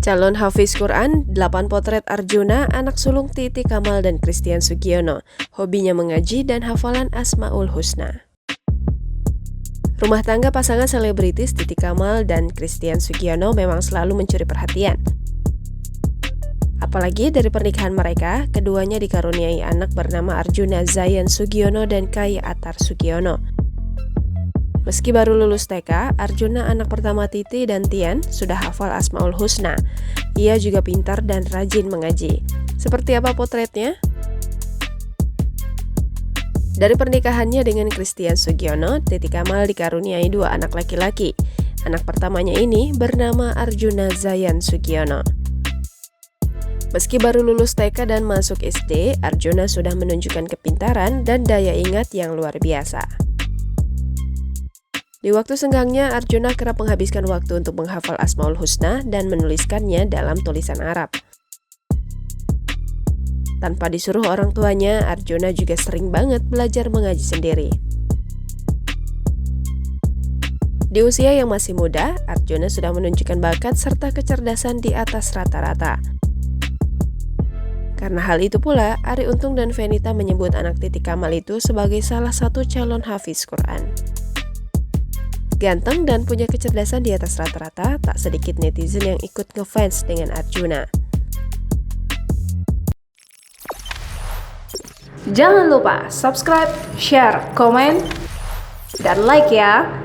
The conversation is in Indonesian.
Calon hafiz Quran, 8 potret Arjuna, anak sulung Titi Kamal dan Christian Sugiono. Hobinya mengaji dan hafalan Asmaul Husna. Rumah tangga pasangan selebritis Titi Kamal dan Christian Sugiono memang selalu mencuri perhatian. Apalagi dari pernikahan mereka, keduanya dikaruniai anak bernama Arjuna Zayan Sugiono dan Kai Atar Sugiono. Meski baru lulus TK, Arjuna anak pertama Titi dan Tian sudah hafal Asmaul Husna. Ia juga pintar dan rajin mengaji. Seperti apa potretnya? Dari pernikahannya dengan Christian Sugiono, Titi Kamal dikaruniai 2 anak laki-laki. Anak pertamanya ini bernama Arjuna Zayan Sugiono. Meski baru lulus TK dan masuk SD, Arjuna sudah menunjukkan kepintaran dan daya ingat yang luar biasa. Di waktu senggangnya, Arjuna kerap menghabiskan waktu untuk menghafal Asmaul Husna dan menuliskannya dalam tulisan Arab. Tanpa disuruh orang tuanya, Arjuna juga sering banget belajar mengaji sendiri. Di usia yang masih muda, Arjuna sudah menunjukkan bakat serta kecerdasan di atas rata-rata. Karena hal itu pula, Arie Untung dan Fenita menyebut anak Titi Kamal itu sebagai salah satu calon hafiz Quran. Ganteng dan punya kecerdasan di atas rata-rata, tak sedikit netizen yang ikut ngefans dengan Arjuna. Jangan lupa subscribe, share, komen, dan like ya!